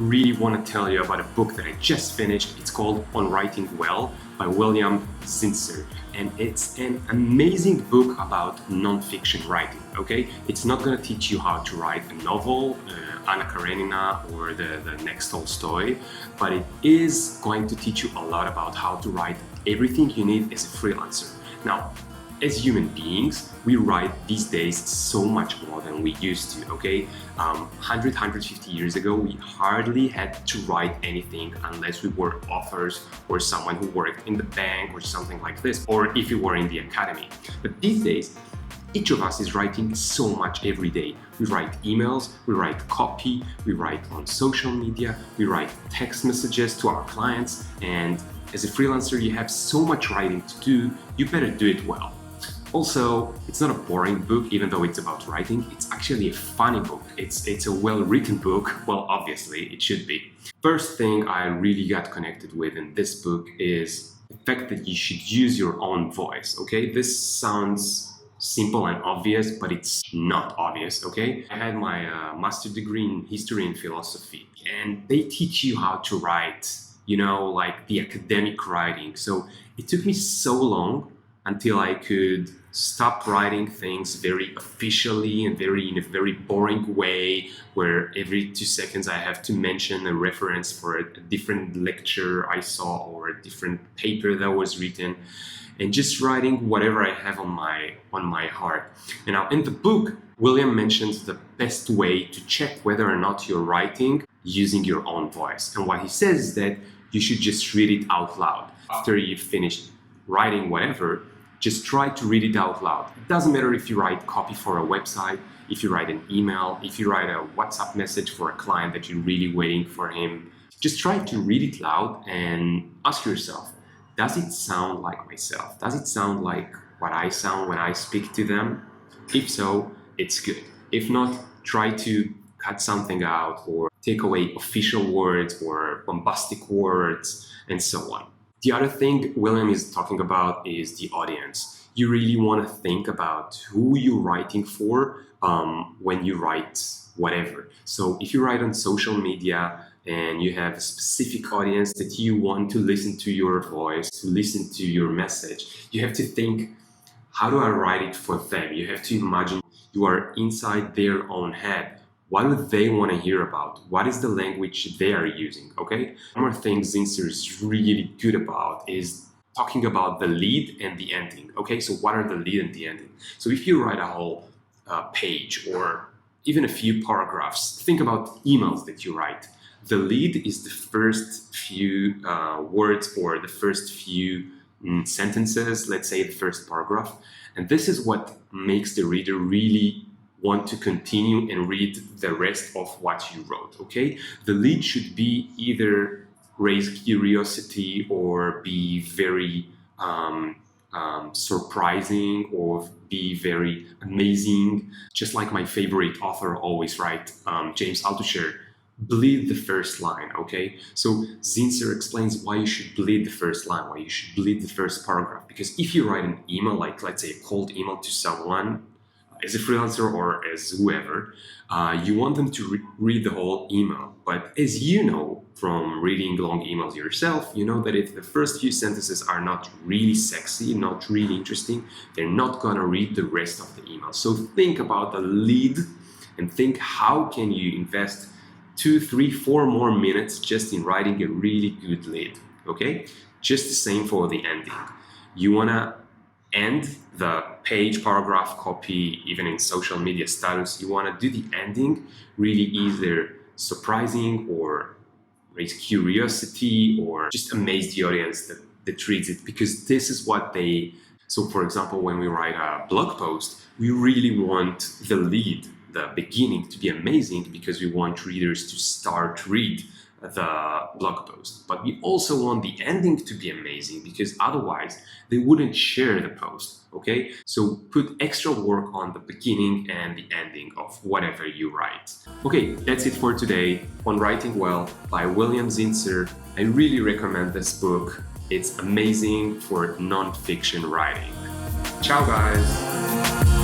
really want to tell you about a book that I just finished. It's called On Writing Well by William Zinsser. And it's an amazing book about non-fiction writing, okay? It's not going to teach you how to write a novel, Anna Karenina or the next Tolstoy, but it is going to teach you a lot about how to write everything you need as a freelancer. Now, as human beings, we write these days so much more than we used to, okay? 150 years ago, we hardly had to write anything unless we were authors or someone who worked in the bank or something like this, or if you were in the academy. But these days, each of us is writing so much every day. We write emails, we write copy, we write on social media, we write text messages to our clients, and as a freelancer, you have so much writing to do, you better do it well. Also, it's not a boring book, even though it's about writing. It's actually a funny book. It's a well-written book. Well, obviously, it should be. First thing I really got connected with in this book is the fact that you should use your own voice, okay? This sounds simple and obvious, but it's not obvious, okay? I had my master's degree in history and philosophy, and they teach you how to write, you know, like the academic writing. So it took me so long until I could stop writing things very officially and in a very boring way, where every 2 seconds I have to mention a reference for a different lecture I saw or a different paper that was written, and just writing whatever I have on my heart. And now in the book, William mentions the best way to check whether or not you're writing using your own voice. And what he says is that you should just read it out loud. After you've finished writing whatever, just try to read it out loud. It doesn't matter if you write copy for a website, if you write an email, if you write a WhatsApp message for a client that you're really waiting for him. Just try to read it loud and ask yourself, does it sound like myself? Does it sound like what I sound when I speak to them? If so, it's good. If not, try to cut something out or take away official words or bombastic words and so on. The other thing William is talking about is the audience. You really want to think about who you're writing for when you write whatever. So if you write on social media and you have a specific audience that you want to listen to your voice, to listen to your message, you have to think, how do I write it for them? You have to imagine you are inside their own head. What do they want to hear about? What is the language they are using, okay? One more thing Zinsser is really good about is talking about the lead and the ending, okay? So what are the lead and the ending? So if you write a whole page or even a few paragraphs, think about emails that you write. The lead is the first few words or the first few sentences, let's say the first paragraph. And this is what makes the reader really want to continue and read the rest of what you wrote, okay? The lead should be either raise curiosity or be very surprising or be very amazing. Just like my favorite author always write, James Altucher, bleed the first line, okay? So Zinsser explains why you should bleed the first line, why you should bleed the first paragraph. Because if you write an email, like let's say a cold email to someone, as a freelancer or as whoever, you want them to read the whole email. But as you know from reading long emails yourself, you know that if the first few sentences are not really sexy, not really interesting, they're not gonna read the rest of the email. So think about the lead and think, how can you invest 2, 3, 4 more minutes just in writing a really good lead, okay? Just the same for the ending. You wanna end the page, paragraph, copy, even in social media status, you want to do the ending really either surprising or raise curiosity or just amaze the audience that reads it, because this is what they... So for example, when we write a blog post, we really want the lead, the beginning, to be amazing because we want readers to start read the blog post. But we also want the ending to be amazing because otherwise they wouldn't share the post, okay? So put extra work on the beginning and the ending of whatever you write. Okay, that's it for today on Writing Well by William Zinsser. I really recommend this book. It's amazing for non-fiction writing. Ciao guys!